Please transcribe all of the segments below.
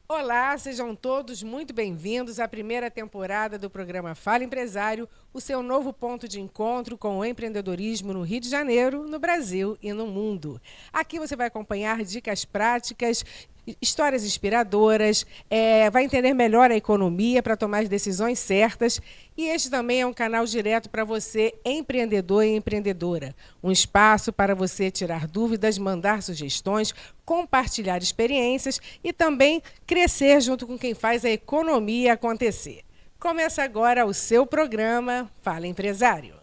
Olá, sejam todos muito bem-vindos à primeira temporada do programa Fala Empresário, o seu novo ponto de encontro com o empreendedorismo no Rio de Janeiro, no Brasil e no mundo. Aqui você vai acompanhar dicas práticas, histórias inspiradoras, vai entender melhor a economia para tomar as decisões certas. E este também é um canal direto para você, empreendedor e empreendedora. Um espaço para você tirar dúvidas, mandar sugestões, compartilhar experiências e também crescer junto com quem faz a economia acontecer. Começa agora o seu programa Fala Empresário.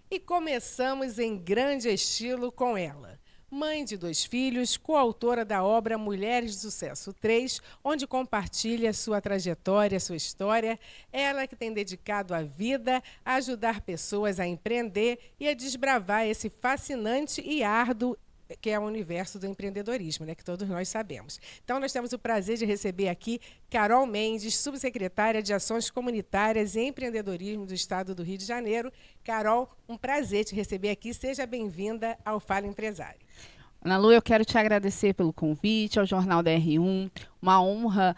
E começamos em grande estilo com ela. Mãe de 2 filhos, coautora da obra Mulheres de Sucesso 3, onde compartilha sua trajetória, sua história. Ela que tem dedicado a vida a ajudar pessoas a empreender e a desbravar esse fascinante e árduo que é o universo do empreendedorismo, né, que todos nós sabemos. Então, nós temos o prazer de receber aqui Carol Mendes, subsecretária de Ações Comunitárias e Empreendedorismo do Estado do Rio de Janeiro. Carol, um prazer te receber aqui. Seja bem-vinda ao Fala Empresário. Ana Lu, eu quero te agradecer pelo convite ao Jornal da R1. Uma honra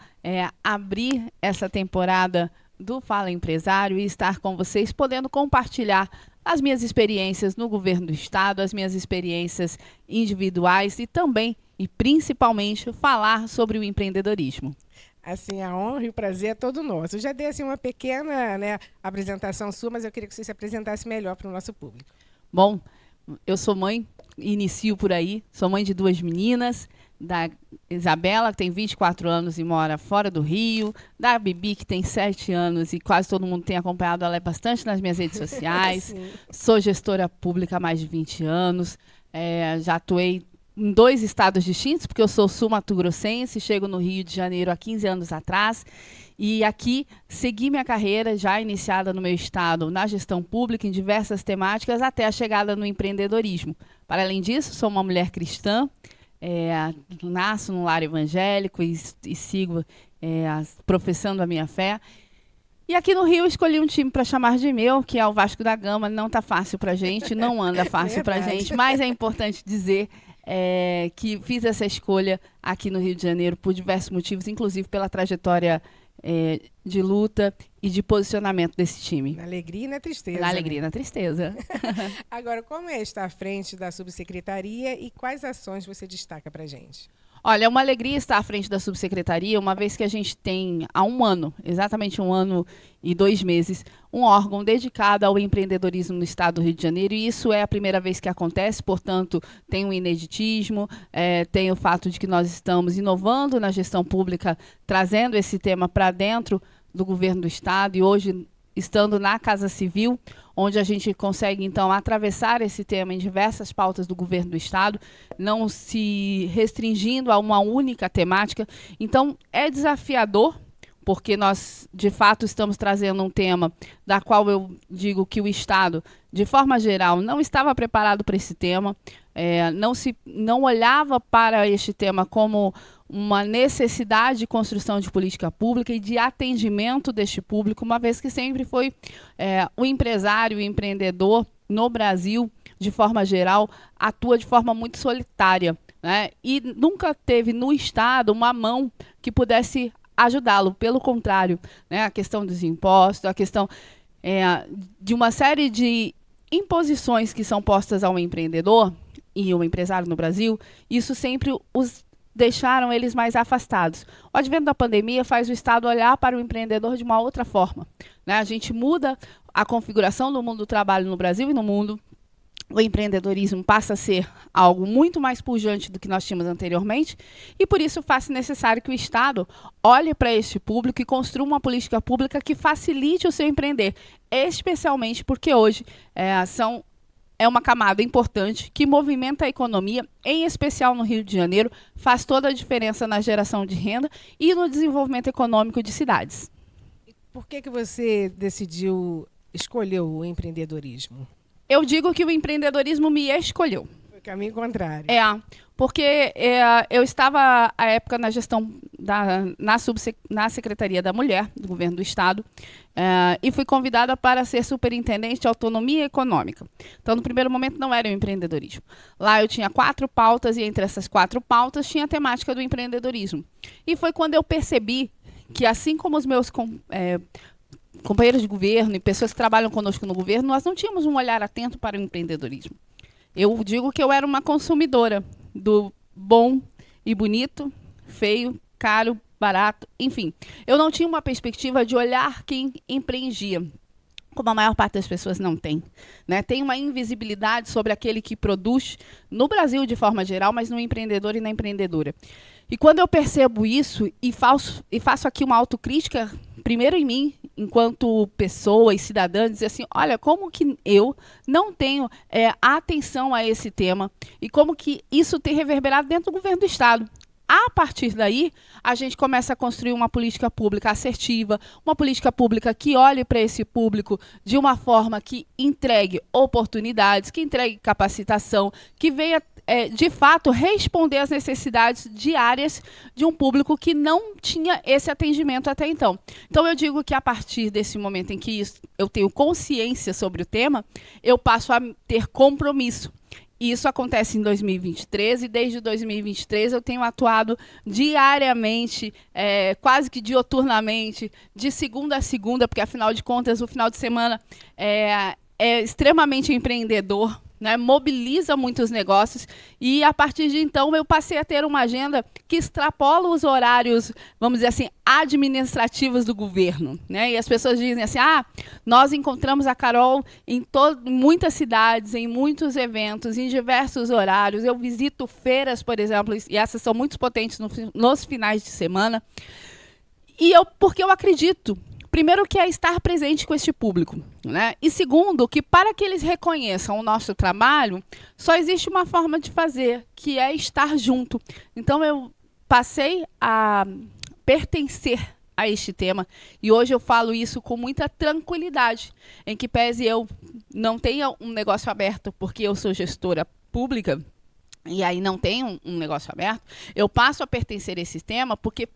abrir essa temporada do Fala Empresário e estar com vocês, podendo compartilhar as minhas experiências no governo do Estado, as minhas experiências individuais e também, e principalmente, falar sobre o empreendedorismo. Assim, a honra e o prazer é todo nosso. Eu já dei assim, uma pequena apresentação sua, mas eu queria que você se apresentasse melhor para o nosso público. Bom, eu sou mãe, inicio por aí, sou mãe de 2 meninas, da Isabela, que tem 24 anos e mora fora do Rio, da Bibi, que tem 7 anos e quase todo mundo tem acompanhado ela bastante nas minhas redes sociais. Sou gestora pública há mais de 20 anos, já atuei em 2 estados distintos, porque eu sou sul-mato-grossense, chego no Rio de Janeiro há 15 anos atrás, e aqui segui minha carreira já iniciada no meu estado na gestão pública em diversas temáticas até a chegada no empreendedorismo. Para além disso, sou uma mulher cristã, nasço num lar evangélico e sigo professando a minha fé. E aqui no Rio escolhi um time para chamar de meu, que é o Vasco da Gama. Não está fácil para a gente, não anda fácil para a gente, mas é importante dizer que fiz essa escolha aqui no Rio de Janeiro por diversos motivos, inclusive pela trajetória de luta e de posicionamento desse time. Na alegria e na tristeza. Na alegria e na tristeza. Agora, como é estar à frente da subsecretaria e quais ações você destaca para a gente? Olha, é uma alegria estar à frente da subsecretaria, uma vez que a gente tem há 1 ano, exatamente 1 ano e 2 meses, um órgão dedicado ao empreendedorismo no estado do Rio de Janeiro, e isso é a primeira vez que acontece, portanto, tem um ineditismo, tem o fato de que nós estamos inovando na gestão pública, trazendo esse tema para dentro do governo do estado, e hoje estando na Casa Civil, onde a gente consegue, então, atravessar esse tema em diversas pautas do governo do Estado, não se restringindo a uma única temática. Então, é desafiador, porque nós, de fato, estamos trazendo um tema da qual eu digo que o Estado, de forma geral, não estava preparado para esse tema, não olhava para este tema como uma necessidade de construção de política pública e de atendimento deste público, uma vez que sempre foi o empresário, o empreendedor no Brasil, de forma geral, atua de forma muito solitária, né? E nunca teve no Estado uma mão que pudesse ajudá-lo. Pelo contrário, né? A questão dos impostos, a questão de uma série de imposições que são postas ao empreendedor e ao empresário no Brasil, isso sempre os deixaram eles mais afastados. O advento da pandemia faz o Estado olhar para o empreendedor de uma outra forma, né? A gente muda a configuração do mundo do trabalho no Brasil e no mundo. O empreendedorismo passa a ser algo muito mais pujante do que nós tínhamos anteriormente, e por isso faz necessário que o Estado olhe para este público e construa uma política pública que facilite o seu empreender, especialmente porque hoje é uma camada importante que movimenta a economia, em especial no Rio de Janeiro, faz toda a diferença na geração de renda e no desenvolvimento econômico de cidades. Por que você decidiu escolher o empreendedorismo? Eu digo que o empreendedorismo me escolheu. Caminho contrário. Porque eu estava, à época, na gestão na Secretaria da Mulher, do Governo do Estado, e fui convidada para ser superintendente de autonomia econômica. Então, no primeiro momento, não era o empreendedorismo. Lá eu tinha 4 pautas, e entre essas 4 pautas tinha a temática do empreendedorismo. E foi quando eu percebi que, assim como os meus companheiros de governo e pessoas que trabalham conosco no governo, nós não tínhamos um olhar atento para o empreendedorismo. Eu digo que eu era uma consumidora do bom e bonito, feio, caro, barato, enfim. Eu não tinha uma perspectiva de olhar quem empreendia, como a maior parte das pessoas não tem, né? Tem uma invisibilidade sobre aquele que produz, no Brasil de forma geral, mas no empreendedor e na empreendedora. E quando eu percebo isso e faço aqui uma autocrítica, primeiro em mim, enquanto pessoa e cidadã, dizer assim, olha, como que eu não tenho atenção a esse tema e como que isso tem reverberado dentro do governo do Estado. A partir daí, a gente começa a construir uma política pública assertiva, uma política pública que olhe para esse público de uma forma que entregue oportunidades, que entregue capacitação, que venha, de fato, responder às necessidades diárias de um público que não tinha esse atendimento até então. Então, eu digo que a partir desse momento em que eu tenho consciência sobre o tema, eu passo a ter compromisso. E isso acontece em 2023 e desde 2023 eu tenho atuado diariamente, quase que dioturnamente, de segunda a segunda, porque afinal de contas o final de semana é extremamente empreendedor, né, mobiliza muitos negócios e a partir de então eu passei a ter uma agenda que extrapola os horários, vamos dizer assim, administrativos do governo, né? E as pessoas dizem assim, nós encontramos a Carol em muitas cidades, em muitos eventos, em diversos horários, eu visito feiras, por exemplo, e essas são muito potentes nos finais de semana, porque eu acredito, primeiro, que é estar presente com este público, né? E segundo, que para que eles reconheçam o nosso trabalho, só existe uma forma de fazer, que é estar junto. Então, eu passei a pertencer a este tema e hoje eu falo isso com muita tranquilidade, em que pese eu não tenha um negócio aberto, porque eu sou gestora pública, e aí não tenho um negócio aberto, eu passo a pertencer a esse tema porque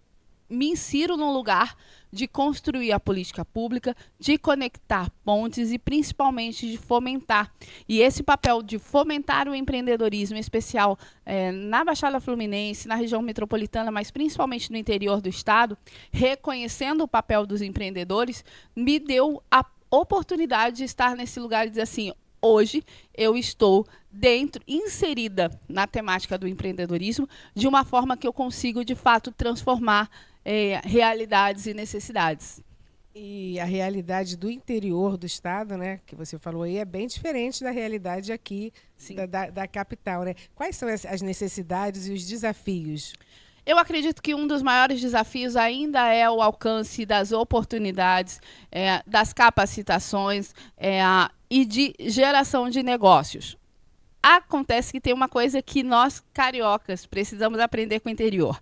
me insiro num lugar de construir a política pública, de conectar pontes e principalmente de fomentar. E esse papel de fomentar o empreendedorismo, em especial na Baixada Fluminense, na região metropolitana, mas principalmente no interior do estado, reconhecendo o papel dos empreendedores, me deu a oportunidade de estar nesse lugar e dizer assim, hoje eu estou inserida na temática do empreendedorismo, de uma forma que eu consigo, de fato, transformar realidades e necessidades. E a realidade do interior do estado, né, que você falou aí, é bem diferente da realidade aqui da capital, né? Quais são as necessidades e os desafios? Eu acredito que um dos maiores desafios ainda é o alcance das oportunidades, das capacitações e de geração de negócios. Acontece que tem uma coisa que nós, cariocas, precisamos aprender com o interior.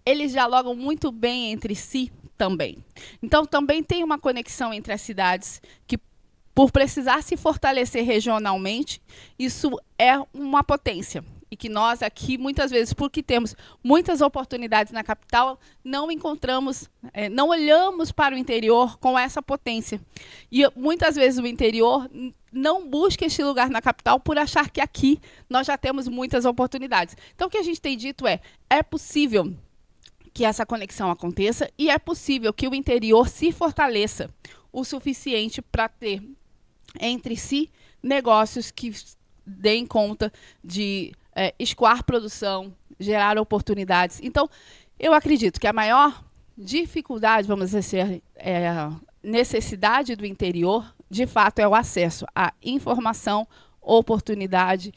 Eles dialogam muito bem entre si também. Então, também tem uma conexão entre as cidades que, por precisar se fortalecer regionalmente, isso é uma potência. E que nós aqui, muitas vezes, porque temos muitas oportunidades na capital, não encontramos, não olhamos para o interior com essa potência. E muitas vezes o interior não busca este lugar na capital por achar que aqui nós já temos muitas oportunidades. Então, o que a gente tem dito é possível que essa conexão aconteça e é possível que o interior se fortaleça o suficiente para ter entre si negócios que deem conta de escoar produção, gerar oportunidades. Então, eu acredito que a maior dificuldade, vamos dizer, a necessidade do interior, de fato, é o acesso à informação, oportunidade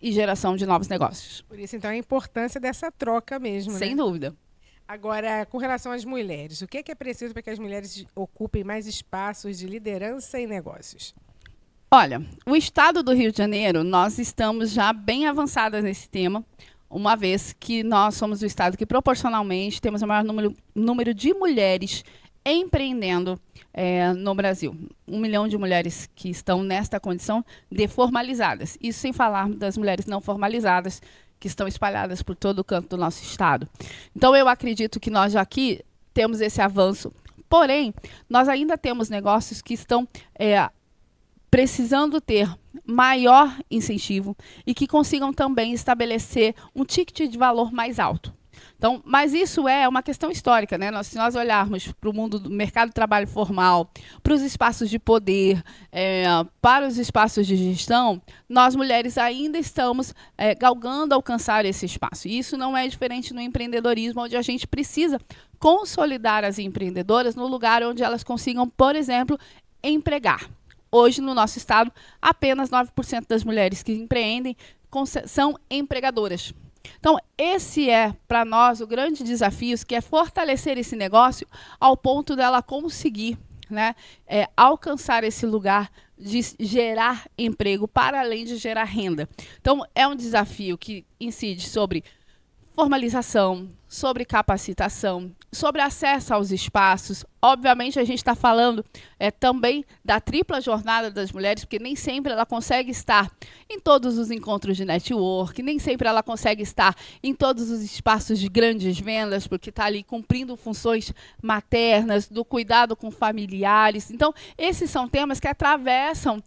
e geração de novos negócios. Por isso, então, a importância dessa troca mesmo, né? Sem dúvida. Agora, com relação às mulheres, o que é preciso para que as mulheres ocupem mais espaços de liderança e negócios? Olha, o estado do Rio de Janeiro, nós estamos já bem avançadas nesse tema, uma vez que nós somos o estado que proporcionalmente temos o maior número de mulheres empreendendo no Brasil. 1 milhão de mulheres que estão nesta condição de formalizadas. Isso sem falar das mulheres não formalizadas, que estão espalhadas por todo o canto do nosso estado. Então, eu acredito que nós já aqui temos esse avanço. Porém, nós ainda temos negócios que estão precisando ter maior incentivo e que consigam também estabelecer um ticket de valor mais alto. Então, mas isso é uma questão histórica, né? Se nós olharmos para o mundo do mercado de trabalho formal, para os espaços de poder, para os espaços de gestão, nós mulheres ainda estamos galgando alcançar esse espaço. E isso não é diferente no empreendedorismo, onde a gente precisa consolidar as empreendedoras no lugar onde elas consigam, por exemplo, empregar. Hoje, no nosso estado, apenas 9% das mulheres que empreendem são empregadoras. Então, esse é, para nós, o grande desafio, que é fortalecer esse negócio ao ponto dela conseguir, né, alcançar esse lugar de gerar emprego para além de gerar renda. Então, é um desafio que incide sobre formalização, sobre capacitação, sobre acesso aos espaços. Obviamente, a gente está falando também da tripla jornada das mulheres, porque nem sempre ela consegue estar em todos os encontros de network, nem sempre ela consegue estar em todos os espaços de grandes vendas, porque está ali cumprindo funções maternas, do cuidado com familiares. Então, esses são temas que atravessam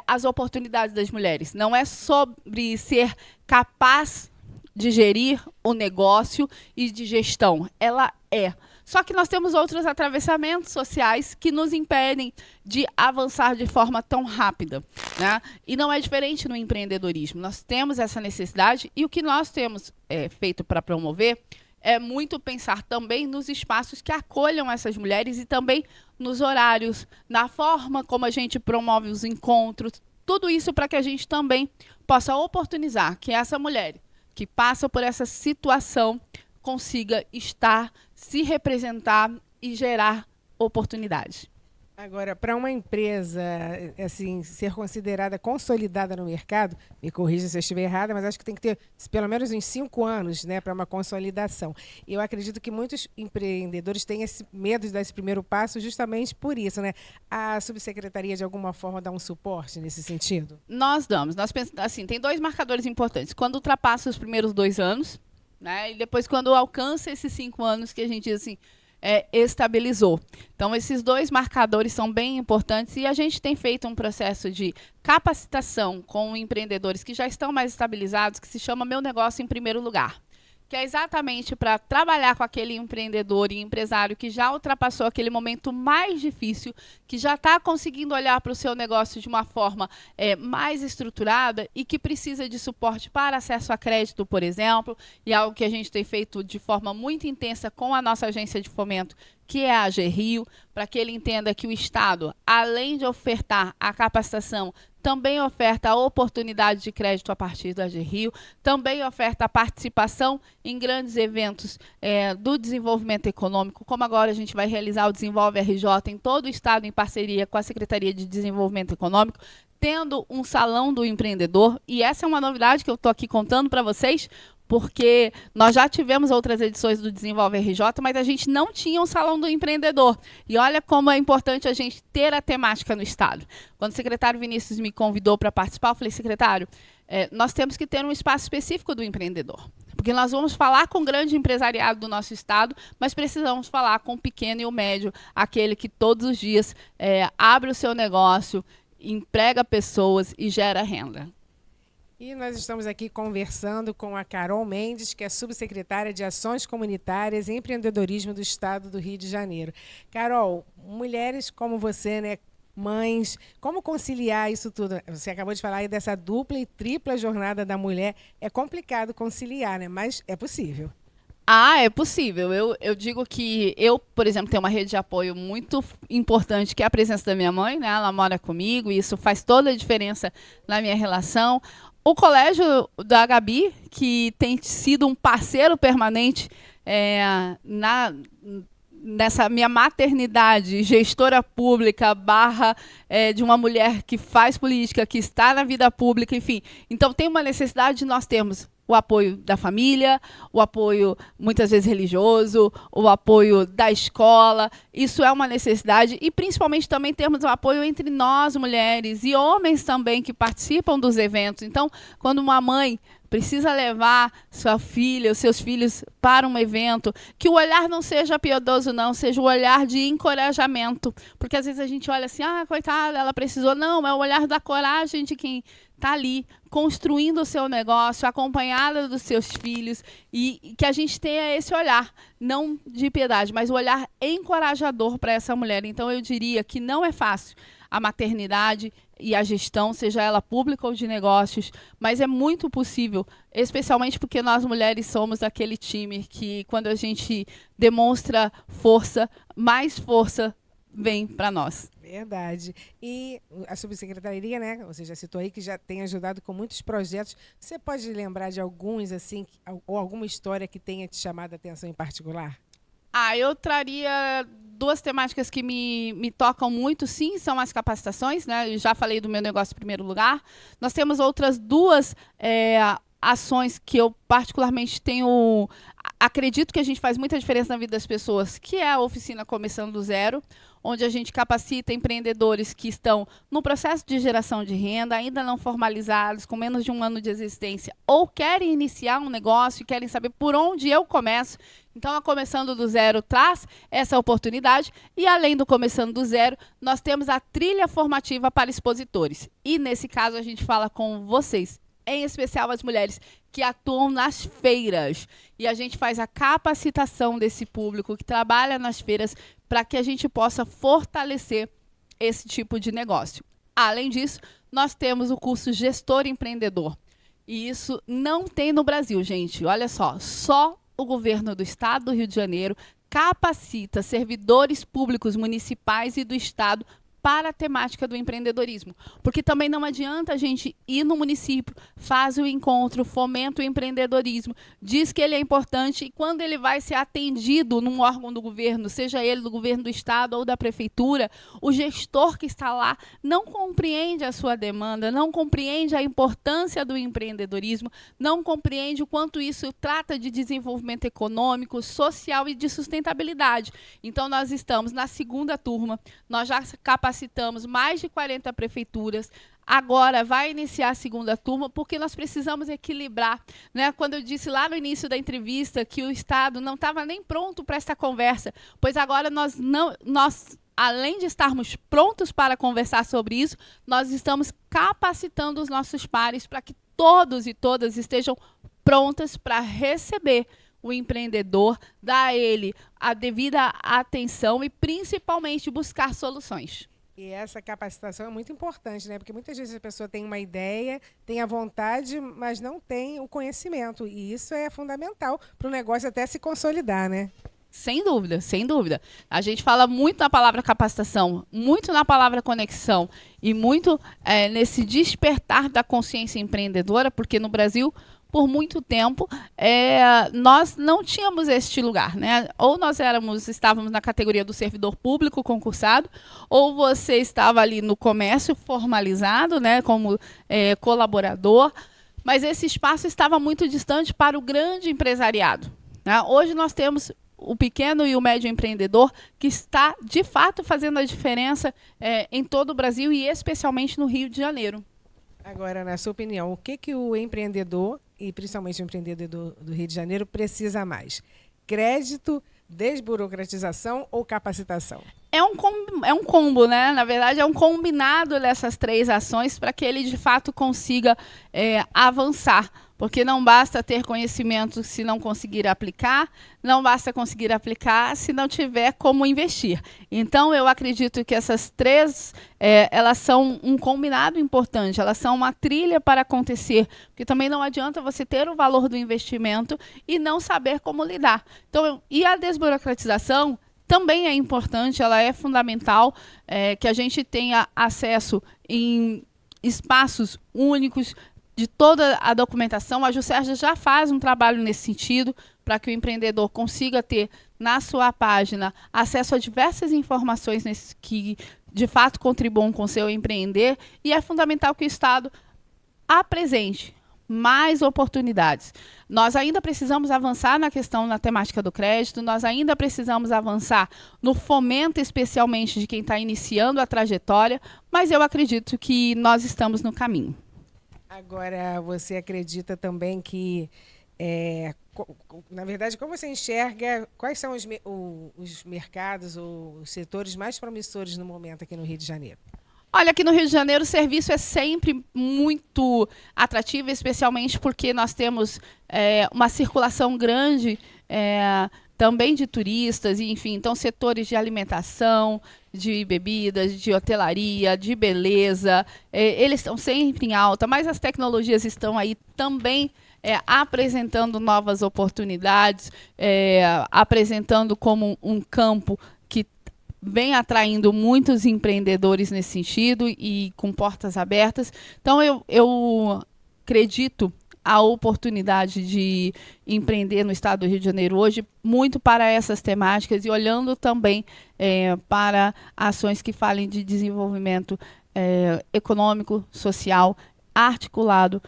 as oportunidades das mulheres. Não é sobre ser capaz de gerir o negócio e de gestão. Ela é. Só que nós temos outros atravessamentos sociais que nos impedem de avançar de forma tão rápida, né? E não é diferente no empreendedorismo. Nós temos essa necessidade e o que nós temos feito para promover é muito pensar também nos espaços que acolham essas mulheres e também nos horários, na forma como a gente promove os encontros, tudo isso para que a gente também possa oportunizar que essa mulher que passa por essa situação consiga estar, se representar e gerar oportunidade. Agora, para uma empresa assim, ser considerada consolidada no mercado, me corrija se eu estiver errada, mas acho que tem que ter pelo menos uns 5 anos, né, para uma consolidação. Eu acredito que muitos empreendedores têm esse medo de dar esse primeiro passo justamente por isso, né? A subsecretaria, de alguma forma, dá um suporte nesse sentido? Nós damos. Nós pensamos, assim, tem 2 marcadores importantes. Quando ultrapassa os primeiros 2 anos, né, e depois quando alcança esses 5 anos, que a gente diz assim, estabilizou. Então, esses 2 marcadores são bem importantes e a gente tem feito um processo de capacitação com empreendedores que já estão mais estabilizados, que se chama Meu Negócio em Primeiro Lugar, que é exatamente para trabalhar com aquele empreendedor e empresário que já ultrapassou aquele momento mais difícil, que já está conseguindo olhar para o seu negócio de uma forma mais estruturada e que precisa de suporte para acesso a crédito, por exemplo, e algo que a gente tem feito de forma muito intensa com a nossa agência de fomento, que é a AG Rio, para que ele entenda que o Estado, além de ofertar a capacitação, também oferta a oportunidade de crédito a partir da AG Rio, também oferta a participação em grandes eventos do desenvolvimento econômico, como agora a gente vai realizar o Desenvolve RJ em todo o Estado, em parceria com a Secretaria de Desenvolvimento Econômico, tendo um salão do empreendedor, e essa é uma novidade que eu estou aqui contando para vocês, porque nós já tivemos outras edições do Desenvolve RJ, mas a gente não tinha um salão do empreendedor. E olha como é importante a gente ter a temática no Estado. Quando o secretário Vinícius me convidou para participar, eu falei, secretário, nós temos que ter um espaço específico do empreendedor. Porque nós vamos falar com o grande empresariado do nosso Estado, mas precisamos falar com o pequeno e o médio, aquele que todos os dias abre o seu negócio, emprega pessoas e gera renda. E nós estamos aqui conversando com a Carol Mendes, que é subsecretária de Ações Comunitárias e Empreendedorismo do Estado do Rio de Janeiro. Carol, mulheres como você, né, mães, como conciliar isso tudo? Você acabou de falar aí dessa dupla e tripla jornada da mulher. É complicado conciliar, né? Mas é possível. Ah, é possível. Eu digo que eu, por exemplo, tenho uma rede de apoio muito importante, que é a presença da minha mãe, né? Ela mora comigo e isso faz toda a diferença na minha relação. O colégio da Gabi, que tem sido um parceiro permanente nessa minha maternidade, gestora pública, de uma mulher que faz política, que está na vida pública, enfim. Então, tem uma necessidade de nós termos o apoio da família, o apoio muitas vezes religioso, o apoio da escola. Isso é uma necessidade e principalmente também temos o apoio entre nós, mulheres, e homens também que participam dos eventos. Então, quando uma mãe precisa levar sua filha, os seus filhos para um evento, que o olhar não seja piedoso, não, seja o olhar de encorajamento. Porque às vezes a gente olha assim, coitada, ela precisou. Não, é o olhar da coragem de quem está ali, construindo o seu negócio, acompanhada dos seus filhos, e que a gente tenha esse olhar, não de piedade, mas o olhar encorajador para essa mulher. Então, eu diria que não é fácil a maternidade e a gestão, seja ela pública ou de negócios, mas é muito possível, especialmente porque nós mulheres somos daquele time que, quando a gente demonstra força, mais força vem para nós. Verdade. E a subsecretaria, né, você já citou aí que já tem ajudado com muitos projetos. Você pode lembrar de alguns, assim, ou alguma história que tenha te chamado a atenção em particular? Eu traria duas temáticas que me tocam muito, sim, são as capacitações, né? Eu já falei do meu negócio em primeiro lugar. Nós temos outras duas ações que eu particularmente acredito que a gente faz muita diferença na vida das pessoas, que é a oficina Começando do Zero, onde a gente capacita empreendedores que estão no processo de geração de renda, ainda não formalizados, com menos de 1 ano de existência, ou querem iniciar um negócio e querem saber por onde eu começo. Então, a Começando do Zero traz essa oportunidade. E, além do Começando do Zero, nós temos a trilha formativa para expositores. E, nesse caso, a gente fala com vocês, em especial as mulheres que atuam nas feiras. E a gente faz a capacitação desse público que trabalha nas feiras para que a gente possa fortalecer esse tipo de negócio. Além disso, nós temos o curso Gestor Empreendedor. E isso não tem no Brasil, gente. Olha só o governo do estado do Rio de Janeiro capacita servidores públicos municipais e do estado para a temática do empreendedorismo. Porque também não adianta a gente ir no município, faz o encontro, fomenta o empreendedorismo, diz que ele é importante e quando ele vai ser atendido num órgão do governo, seja ele do governo do estado ou da prefeitura, o gestor que está lá não compreende a sua demanda, não compreende a importância do empreendedorismo, não compreende o quanto isso trata de desenvolvimento econômico, social e de sustentabilidade. Então, nós estamos na segunda turma, nós já capacitamos mais de 40 prefeituras. Agora vai iniciar a segunda turma, porque nós precisamos equilibrar, né? Quando eu disse lá no início da entrevista que o Estado não estava nem pronto para esta conversa, pois agora nós, além de estarmos prontos para conversar sobre isso, nós estamos capacitando os nossos pares para que todos e todas estejam prontas para receber o empreendedor, dar a ele a devida atenção e, principalmente, buscar soluções. E essa capacitação é muito importante, né? Porque muitas vezes a pessoa tem uma ideia, tem a vontade, mas não tem o conhecimento. E isso é fundamental para o negócio até se consolidar, né? Sem dúvida, sem dúvida. A gente fala muito na palavra capacitação, muito na palavra conexão e muito nesse despertar da consciência empreendedora, porque no Brasil, por muito tempo, nós não tínhamos este lugar, né? Ou nós estávamos na categoria do servidor público concursado, ou você estava ali no comércio formalizado, né, como colaborador, mas esse espaço estava muito distante para o grande empresariado, né? Hoje nós temos o pequeno e o médio empreendedor que está, de fato, fazendo a diferença em todo o Brasil e especialmente no Rio de Janeiro. Agora, na sua opinião, o que o empreendedor, e principalmente o empreendedor do Rio de Janeiro, precisa mais? Crédito, desburocratização ou capacitação? É um combo, né? Na verdade, é um combinado dessas três ações para que ele, de fato, consiga avançar. Porque não basta ter conhecimento se não conseguir aplicar, não basta conseguir aplicar se não tiver como investir. Então, eu acredito que essas três, elas são um combinado importante, elas são uma trilha para acontecer, porque também não adianta você ter o valor do investimento e não saber como lidar. Então, e a desburocratização também é importante, ela é fundamental, que a gente tenha acesso em espaços únicos, de toda a documentação. A Juscerja já faz um trabalho nesse sentido, para que o empreendedor consiga ter na sua página acesso a diversas informações que de fato contribuam com o seu empreender, e é fundamental que o Estado apresente mais oportunidades. Nós ainda precisamos avançar na temática do crédito, nós ainda precisamos avançar no fomento, especialmente de quem está iniciando a trajetória, mas eu acredito que nós estamos no caminho. Agora, você acredita também que, na verdade, como você enxerga, quais são os mercados ou os setores mais promissores no momento aqui no Rio de Janeiro? Olha, aqui no Rio de Janeiro o serviço é sempre muito atrativo, especialmente porque nós temos uma circulação grande também de turistas, enfim, então setores de alimentação, de bebidas, de hotelaria, de beleza, eles estão sempre em alta, mas as tecnologias estão aí também apresentando novas oportunidades, apresentando como um campo que vem atraindo muitos empreendedores nesse sentido e com portas abertas. Então, eu acredito a oportunidade de empreender no estado do Rio de Janeiro hoje muito para essas temáticas e olhando também para ações que falem de desenvolvimento econômico, social, articulado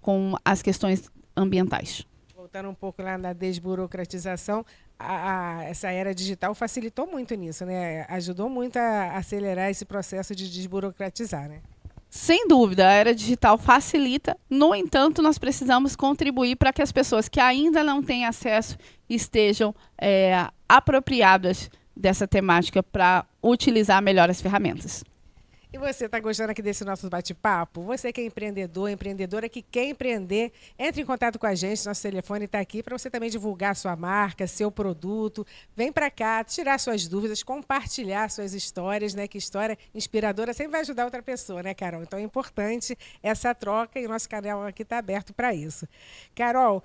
com as questões ambientais. Voltando um pouco lá na desburocratização, essa era digital facilitou muito nisso, né? Ajudou muito a acelerar esse processo de desburocratizar, né? Sem dúvida, a era digital facilita. No entanto, nós precisamos contribuir para que as pessoas que ainda não têm acesso estejam apropriadas dessa temática para utilizar melhor as ferramentas. E você está gostando aqui desse nosso bate-papo? Você que é empreendedor, empreendedora que quer empreender, entre em contato com a gente, nosso telefone está aqui para você também divulgar sua marca, seu produto. Vem para cá, tirar suas dúvidas, compartilhar suas histórias, né? Que história inspiradora sempre vai ajudar outra pessoa, né, Carol? Então é importante essa troca e o nosso canal aqui está aberto para isso. Carol,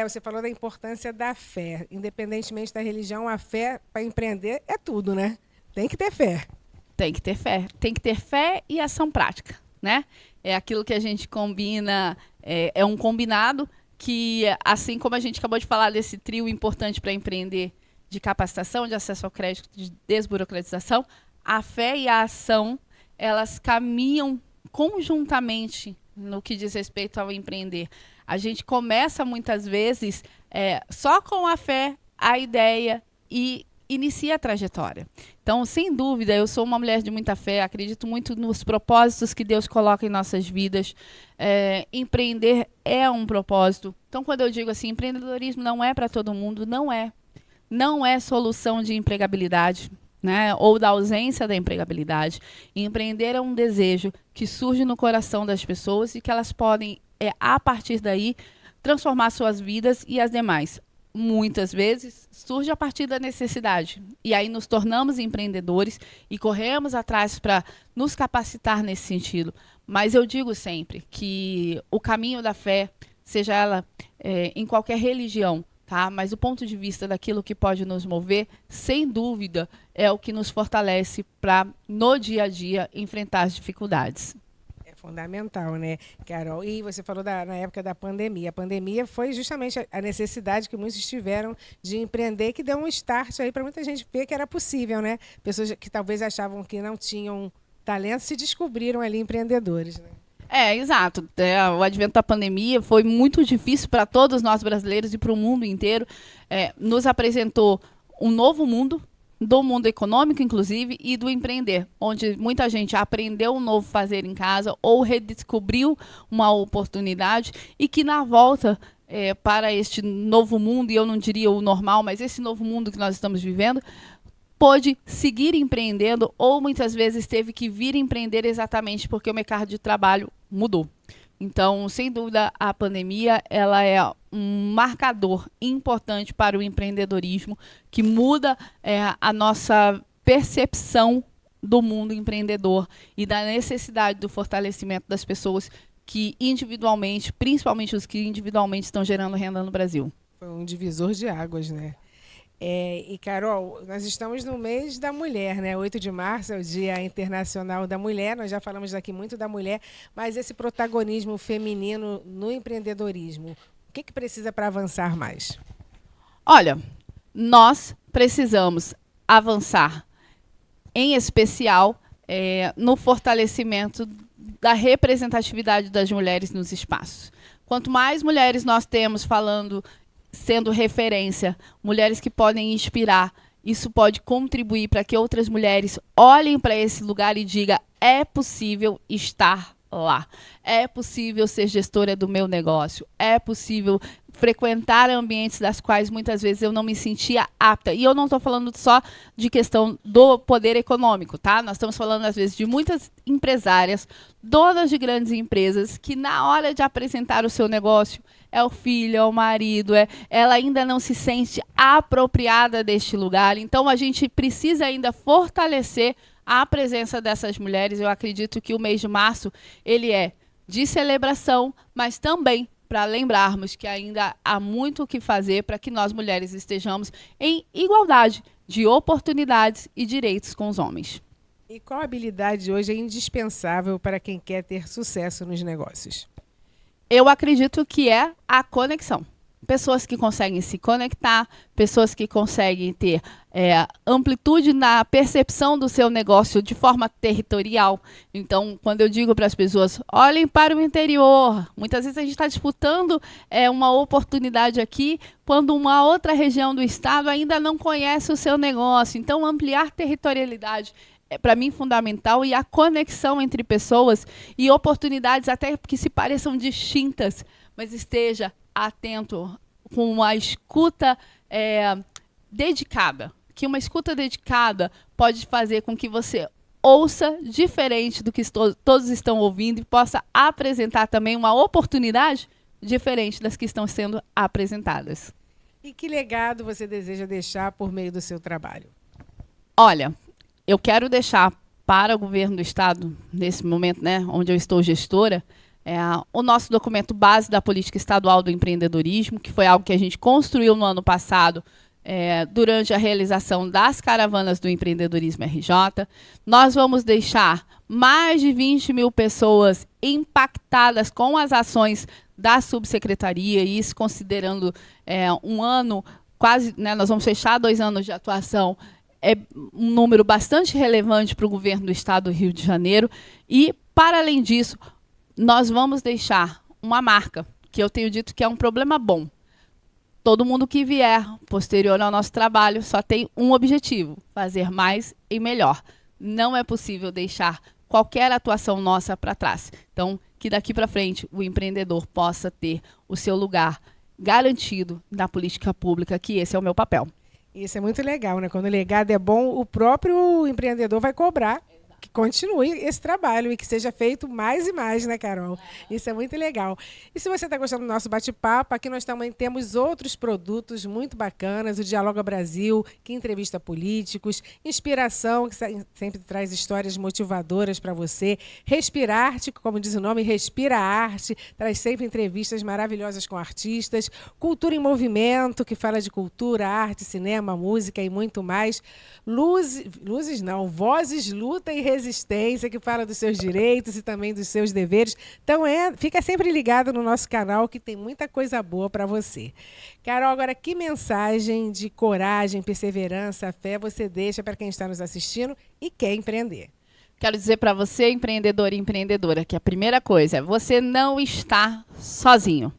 você falou da importância da fé. Independentemente da religião, a fé para empreender é tudo, né? Tem que ter fé. Tem que ter fé e ação prática, né? É aquilo que a gente combina, é um combinado que, assim como a gente acabou de falar desse trio importante para empreender de capacitação, de acesso ao crédito, de desburocratização, a fé e a ação, elas caminham conjuntamente no que diz respeito ao empreender. A gente começa muitas vezes só com a fé, a ideia e inicia a trajetória. Então, sem dúvida, eu sou uma mulher de muita fé, acredito muito nos propósitos que Deus coloca em nossas vidas. Empreender é um propósito. Então, quando eu digo assim, empreendedorismo não é para todo mundo, não é. Não é solução de empregabilidade, né? Ou da ausência da empregabilidade. Empreender é um desejo que surge no coração das pessoas e que elas podem, a partir daí, transformar suas vidas e as demais. Muitas vezes surge a partir da necessidade. E aí nos tornamos empreendedores e corremos atrás para nos capacitar nesse sentido. Mas eu digo sempre que o caminho da fé, seja ela em qualquer religião, tá? Mas o ponto de vista daquilo que pode nos mover, sem dúvida, é o que nos fortalece para, no dia a dia, enfrentar as dificuldades. Fundamental, né, Carol? E você falou na época da pandemia. A pandemia foi justamente a necessidade que muitos tiveram de empreender, que deu um start aí para muita gente ver que era possível, né? Pessoas que talvez achavam que não tinham talento se descobriram ali empreendedores, né? Exato. O advento da pandemia foi muito difícil para todos nós brasileiros e para o mundo inteiro. Nos apresentou um novo mundo, do mundo econômico, inclusive, e do empreender, onde muita gente aprendeu um novo fazer em casa ou redescobriu uma oportunidade e que na volta para este novo mundo, e eu não diria o normal, mas esse novo mundo que nós estamos vivendo, pôde seguir empreendendo ou muitas vezes teve que vir empreender exatamente porque o mercado de trabalho mudou. Então, sem dúvida, a pandemia ela é um marcador importante para o empreendedorismo que muda a nossa percepção do mundo empreendedor e da necessidade do fortalecimento das pessoas que individualmente, principalmente os que individualmente estão gerando renda no Brasil. Foi um divisor de águas, né? E, Carol, nós estamos no mês da mulher, né? 8 de março é o Dia Internacional da Mulher, nós já falamos aqui muito da mulher, mas esse protagonismo feminino no empreendedorismo, o que precisa para avançar mais? Olha, nós precisamos avançar, em especial, no fortalecimento da representatividade das mulheres nos espaços. Quanto mais mulheres nós temos falando, sendo referência, mulheres que podem inspirar, isso pode contribuir para que outras mulheres olhem para esse lugar e digam: é possível estar lá, é possível ser gestora do meu negócio, é possível frequentar ambientes das quais muitas vezes eu não me sentia apta. E eu não estou falando só de questão do poder econômico, tá? Nós estamos falando, às vezes, de muitas empresárias, donas de grandes empresas, que na hora de apresentar o seu negócio, é o filho, é o marido, ela ainda não se sente apropriada deste lugar. Então, a gente precisa ainda fortalecer a presença dessas mulheres. Eu acredito que o mês de março, ele é de celebração, mas também para lembrarmos que ainda há muito o que fazer para que nós, mulheres, estejamos em igualdade de oportunidades e direitos com os homens. E qual habilidade hoje é indispensável para quem quer ter sucesso nos negócios? Eu acredito que é a conexão. Pessoas que conseguem se conectar, pessoas que conseguem ter amplitude na percepção do seu negócio de forma territorial. Então, quando eu digo para as pessoas, olhem para o interior, muitas vezes a gente está disputando uma oportunidade aqui, quando uma outra região do estado ainda não conhece o seu negócio. Então, ampliar territorialidade é, para mim, fundamental, e a conexão entre pessoas e oportunidades até que se pareçam distintas, mas esteja atento, com uma escuta dedicada. Que uma escuta dedicada pode fazer com que você ouça diferente do que todos estão ouvindo e possa apresentar também uma oportunidade diferente das que estão sendo apresentadas. E que legado você deseja deixar por meio do seu trabalho? Olha, eu quero deixar para o governo do estado, nesse momento, né, onde eu estou gestora, o nosso documento base da política estadual do empreendedorismo, que foi algo que a gente construiu no ano passado, durante a realização das caravanas do empreendedorismo RJ. Nós vamos deixar mais de 20 mil pessoas impactadas com as ações da subsecretaria, e isso considerando um ano, quase, né, nós vamos fechar 2 anos de atuação, é um número bastante relevante para o governo do estado do Rio de Janeiro. E, para além disso, nós vamos deixar uma marca, que eu tenho dito que é um problema bom. Todo mundo que vier posterior ao nosso trabalho só tem um objetivo: fazer mais e melhor. Não é possível deixar qualquer atuação nossa para trás. Então, que daqui para frente o empreendedor possa ter o seu lugar garantido na política pública, que esse é o meu papel. Isso é muito legal, né? Quando o legado é bom, o próprio empreendedor vai cobrar que continue esse trabalho e que seja feito mais e mais, né, Carol? Isso é muito legal. E se você está gostando do nosso bate-papo, aqui nós também temos outros produtos muito bacanas, o Dialoga Brasil, que entrevista políticos, Inspiração, que sempre traz histórias motivadoras para você, Respirarte, como diz o nome, Respira Arte, traz sempre entrevistas maravilhosas com artistas, Cultura em Movimento, que fala de cultura, arte, cinema, música e muito mais, Vozes, Luta e Resistência, que fala dos seus direitos e também dos seus deveres. Então, fica sempre ligado no nosso canal, que tem muita coisa boa para você. Carol, agora, que mensagem de coragem, perseverança, fé você deixa para quem está nos assistindo e quer empreender? Quero dizer para você, empreendedor e empreendedora, que a primeira coisa é: você não está sozinho.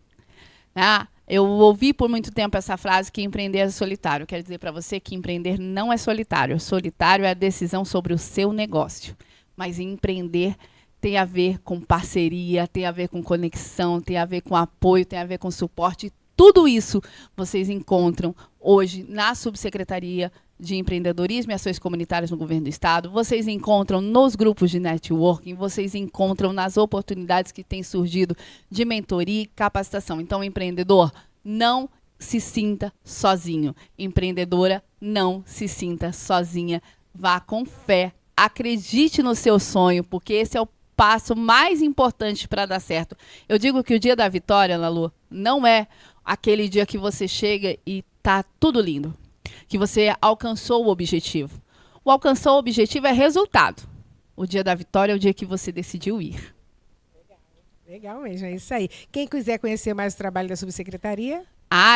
Né? Eu ouvi por muito tempo essa frase, que empreender é solitário. Quero dizer para você que empreender não é solitário. Solitário é a decisão sobre o seu negócio. Mas empreender tem a ver com parceria, tem a ver com conexão, tem a ver com apoio, tem a ver com suporte. Tudo isso vocês encontram hoje na Subsecretaria de Empreendedorismo e Ações Comunitárias no Governo do Estado. Vocês encontram nos grupos de networking, vocês encontram nas oportunidades que têm surgido de mentoria e capacitação. Então, empreendedor, não se sinta sozinho. Empreendedora, não se sinta sozinha. Vá com fé, acredite no seu sonho, porque esse é o passo mais importante para dar certo. Eu digo que o dia da vitória, Lalu, não é aquele dia que você chega e tá tudo lindo, que você alcançou o objetivo. O alcançou o objetivo é resultado. O dia da vitória é o dia que você decidiu ir. Legal mesmo, é isso aí. Quem quiser conhecer mais o trabalho da Subsecretaria?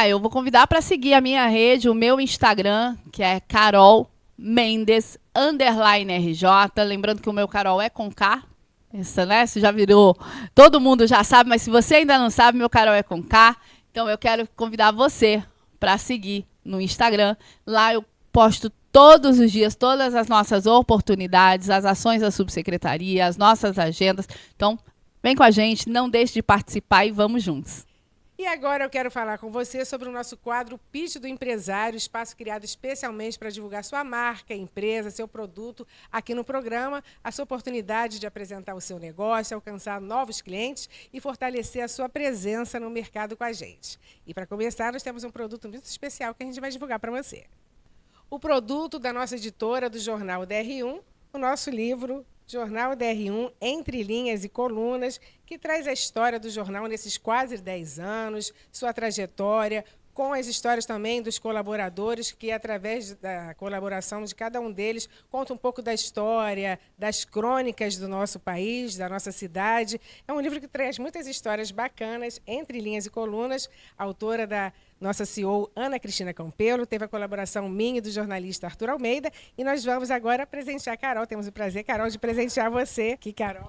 Eu vou convidar para seguir a minha rede, o meu Instagram, que é Carol Mendes _RJ. Lembrando que o meu Carol é com K, Isso, né? Isso já virou. Todo mundo já sabe, mas se você ainda não sabe, meu Carol é com K. Então eu quero convidar você para seguir no Instagram. Lá eu posto todos os dias todas as nossas oportunidades, as ações da subsecretaria, as nossas agendas. Então, vem com a gente, não deixe de participar e vamos juntos. E agora eu quero falar com você sobre o nosso quadro Pitch do Empresário, espaço criado especialmente para divulgar sua marca, empresa, seu produto aqui no programa, a sua oportunidade de apresentar o seu negócio, alcançar novos clientes e fortalecer a sua presença no mercado com a gente. E para começar, nós temos um produto muito especial que a gente vai divulgar para você. O produto da nossa editora do Jornal DR1, o nosso livro Jornal DR1, Entre Linhas e Colunas, que traz a história do jornal nesses quase 10 anos, sua trajetória, com as histórias também dos colaboradores, que através da colaboração de cada um deles, conta um pouco da história, das crônicas do nosso país, da nossa cidade. É um livro que traz muitas histórias bacanas, Entre Linhas e Colunas, autora da nossa CEO, Ana Cristina Campelo, teve a colaboração minha e do jornalista Arthur Almeida, e nós vamos agora presentear a Carol. Temos o prazer, Carol, de presentear você. Aqui, Carol.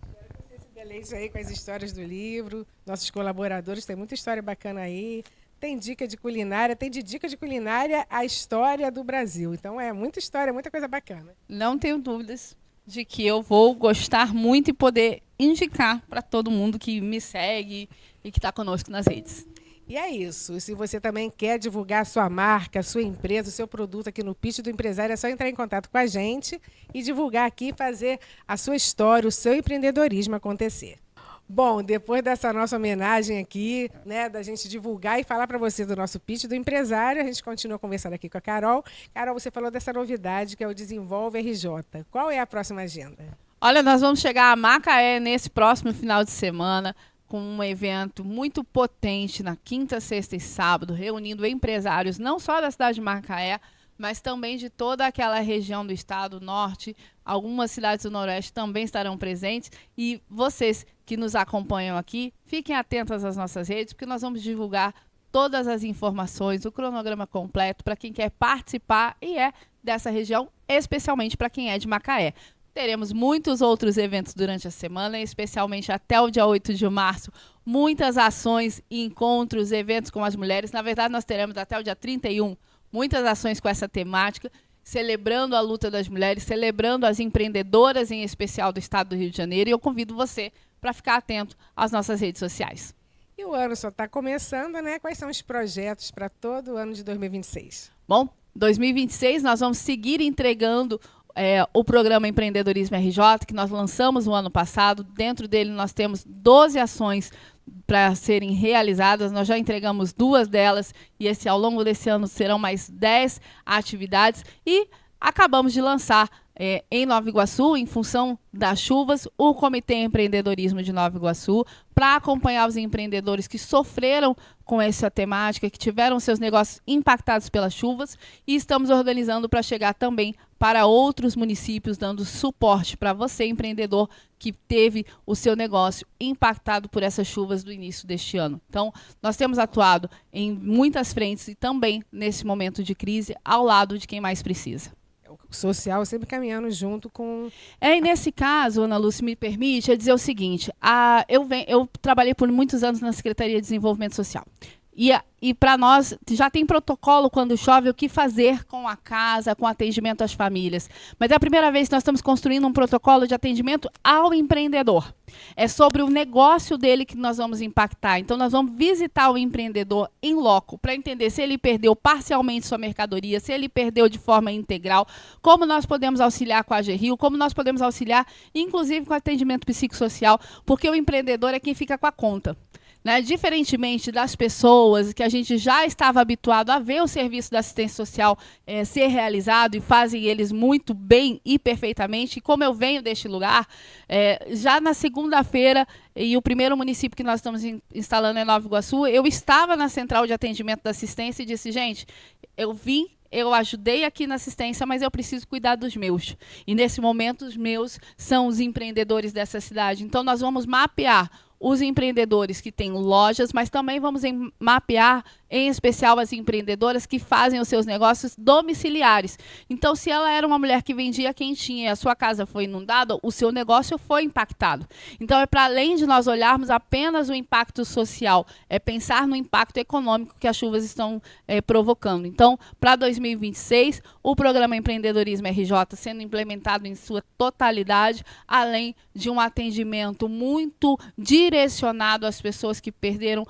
Espero que você se deleite aí com as histórias do livro. Nossos colaboradores têm muita história bacana aí. Tem dica de culinária, tem de dica de culinária a história do Brasil. Então, é muita história, muita coisa bacana. Não tenho dúvidas de que eu vou gostar muito e poder indicar para todo mundo que me segue e que está conosco nas redes. E é isso. Se você também quer divulgar a sua marca, a sua empresa, o seu produto aqui no Pitch do Empresário, é só entrar em contato com a gente e divulgar aqui, fazer a sua história, o seu empreendedorismo acontecer. Bom, depois dessa nossa homenagem aqui, né, da gente divulgar e falar para você do nosso Pitch do Empresário, a gente continua conversando aqui com a Carol. Carol, você falou dessa novidade que é o Desenvolve RJ. Qual é a próxima agenda? Olha, nós vamos chegar a Macaé nesse próximo final de semana, com um evento muito potente na quinta, sexta e sábado, reunindo empresários não só da cidade de Macaé, mas também de toda aquela região do estado norte. Algumas cidades do noroeste também estarão presentes. E vocês que nos acompanham aqui, fiquem atentos às nossas redes, porque nós vamos divulgar todas as informações, o cronograma completo para quem quer participar e é dessa região, especialmente para quem é de Macaé. Teremos muitos outros eventos durante a semana, especialmente até o dia 8 de março. Muitas ações, encontros, eventos com as mulheres. Na verdade, nós teremos até o dia 31 muitas ações com essa temática, celebrando a luta das mulheres, celebrando as empreendedoras, em especial do estado do Rio de Janeiro. E eu convido você para ficar atento às nossas redes sociais. E o ano só está começando, né? Quais são os projetos para todo o ano de 2026? Bom, 2026 nós vamos seguir entregando o programa Empreendedorismo RJ, que nós lançamos no ano passado. Dentro dele nós temos 12 ações para serem realizadas. Nós já entregamos 2 delas e ao longo desse ano serão mais 10 atividades. E acabamos de lançar em Nova Iguaçu, em função das chuvas, o Comitê Empreendedorismo de Nova Iguaçu, para acompanhar os empreendedores que sofreram com essa temática, que tiveram seus negócios impactados pelas chuvas, e estamos organizando para chegar também para outros municípios, dando suporte para você, empreendedor, que teve o seu negócio impactado por essas chuvas do início deste ano. Então, nós temos atuado em muitas frentes e também nesse momento de crise, ao lado de quem mais precisa. O social sempre caminhando junto com... E nesse caso, Ana Lúcia, me permite dizer o seguinte, eu trabalhei por muitos anos na Secretaria de Desenvolvimento Social. E para nós, já tem protocolo quando chove, o que fazer com a casa, com atendimento às famílias. Mas é a primeira vez que nós estamos construindo um protocolo de atendimento ao empreendedor. É sobre o negócio dele que nós vamos impactar. Então, nós vamos visitar o empreendedor em loco para entender se ele perdeu parcialmente sua mercadoria, se ele perdeu de forma integral, como nós podemos auxiliar com a AGRIO, como nós podemos auxiliar, inclusive, com atendimento psicossocial, porque o empreendedor é quem fica com a conta. Né? Diferentemente das pessoas que a gente já estava habituado a ver o serviço da assistência social ser realizado e fazem eles muito bem e perfeitamente, e como eu venho deste lugar, já na segunda-feira, e o primeiro município que nós estamos instalando é Nova Iguaçu, eu estava na central de atendimento da assistência e disse, gente, eu ajudei aqui na assistência, mas eu preciso cuidar dos meus. E nesse momento, os meus são os empreendedores dessa cidade. Então, nós vamos mapear os empreendedores que têm lojas, mas também vamos mapear em especial as empreendedoras que fazem os seus negócios domiciliares. Então, se ela era uma mulher que vendia quentinha e a sua casa foi inundada, o seu negócio foi impactado. Então, é para além de nós olharmos apenas o impacto social, é pensar no impacto econômico que as chuvas estão provocando. Então, para 2026, o programa Empreendedorismo RJ sendo implementado em sua totalidade, além de um atendimento muito direcionado às pessoas que perderam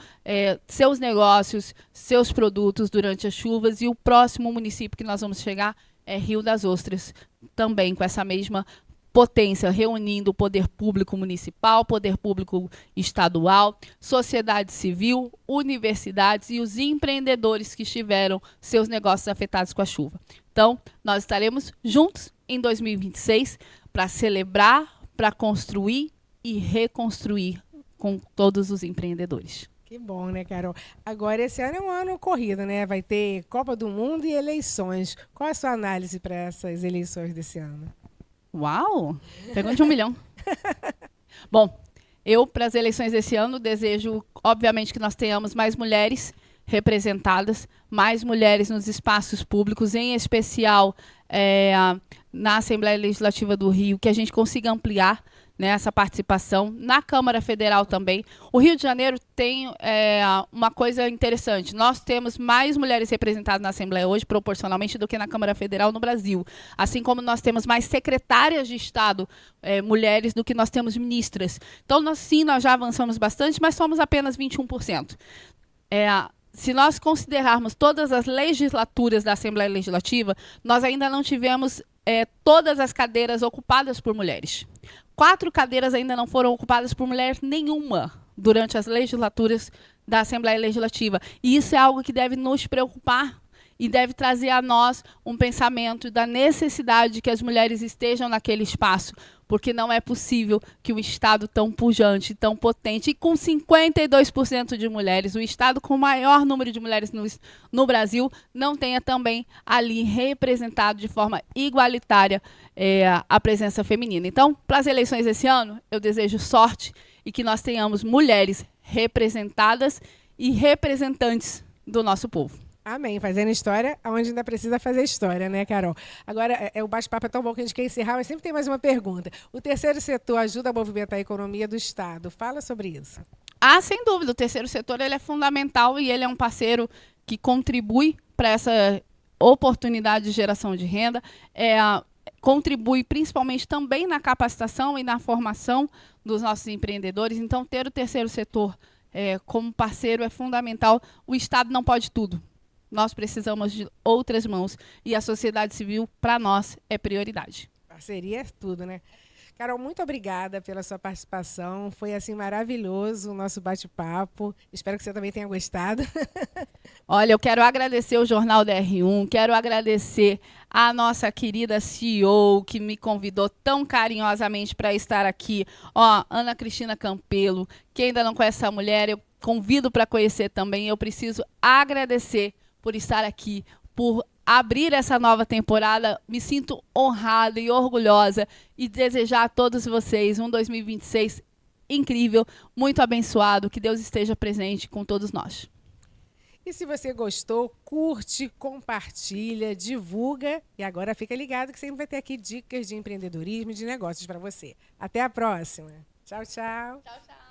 seus negócios, seus produtos durante as chuvas, e o próximo município que nós vamos chegar é Rio das Ostras, também com essa mesma potência, reunindo o poder público municipal, poder público estadual, sociedade civil, universidades e os empreendedores que tiveram seus negócios afetados com a chuva. Então, nós estaremos juntos em 2026 para celebrar, para construir e reconstruir com todos os empreendedores. Que bom, né, Carol? Agora, esse ano é um ano corrido, né? Vai ter Copa do Mundo e eleições. Qual é a sua análise para essas eleições desse ano? Uau! Pergunta de 1 milhão. Bom, eu, para as eleições desse ano, desejo, obviamente, que nós tenhamos mais mulheres representadas, mais mulheres nos espaços públicos, em especial na Assembleia Legislativa do Rio, que a gente consiga ampliar, né, essa participação, na Câmara Federal também. O Rio de Janeiro tem uma coisa interessante. Nós temos mais mulheres representadas na Assembleia hoje, proporcionalmente, do que na Câmara Federal no Brasil. Assim como nós temos mais secretárias de Estado mulheres do que nós temos ministras. Então, nós já avançamos bastante, mas somos apenas 21%. Se nós considerarmos todas as legislaturas da Assembleia Legislativa, nós ainda não tivemos todas as cadeiras ocupadas por mulheres. 4 cadeiras ainda não foram ocupadas por mulher nenhuma durante as legislaturas da Assembleia Legislativa. E isso é algo que deve nos preocupar e deve trazer a nós um pensamento da necessidade de que as mulheres estejam naquele espaço, porque não é possível que um Estado tão pujante, tão potente, e com 52% de mulheres, o Estado com o maior número de mulheres no Brasil, não tenha também ali representado de forma igualitária a presença feminina. Então, para as eleições desse ano, eu desejo sorte e que nós tenhamos mulheres representadas e representantes do nosso povo. Amém. Fazendo história onde ainda precisa fazer história, né, Carol? Agora, o bate-papo é tão bom que a gente quer encerrar, mas sempre tem mais uma pergunta. O terceiro setor ajuda a movimentar a economia do Estado. Fala sobre isso. Sem dúvida. O terceiro setor ele é fundamental e ele é um parceiro que contribui para essa oportunidade de geração de renda. Contribui principalmente também na capacitação e na formação dos nossos empreendedores. Então, ter o terceiro setor como parceiro é fundamental. O Estado não pode tudo. Nós precisamos de outras mãos e a sociedade civil, para nós, é prioridade. Parceria é tudo, né? Carol, muito obrigada pela sua participação. Foi, assim, maravilhoso o nosso bate-papo. Espero que você também tenha gostado. Olha, eu quero agradecer o Jornal DR1, quero agradecer a nossa querida CEO, que me convidou tão carinhosamente para estar aqui. Ana Cristina Campelo. Quem ainda não conhece essa mulher, eu convido para conhecer também. Eu preciso agradecer por estar aqui, por abrir essa nova temporada. Me sinto honrada e orgulhosa e desejar a todos vocês um 2026 incrível, muito abençoado, que Deus esteja presente com todos nós. E se você gostou, curte, compartilha, divulga. E agora fica ligado que sempre vai ter aqui dicas de empreendedorismo e de negócios para você. Até a próxima. Tchau, tchau. Tchau, tchau.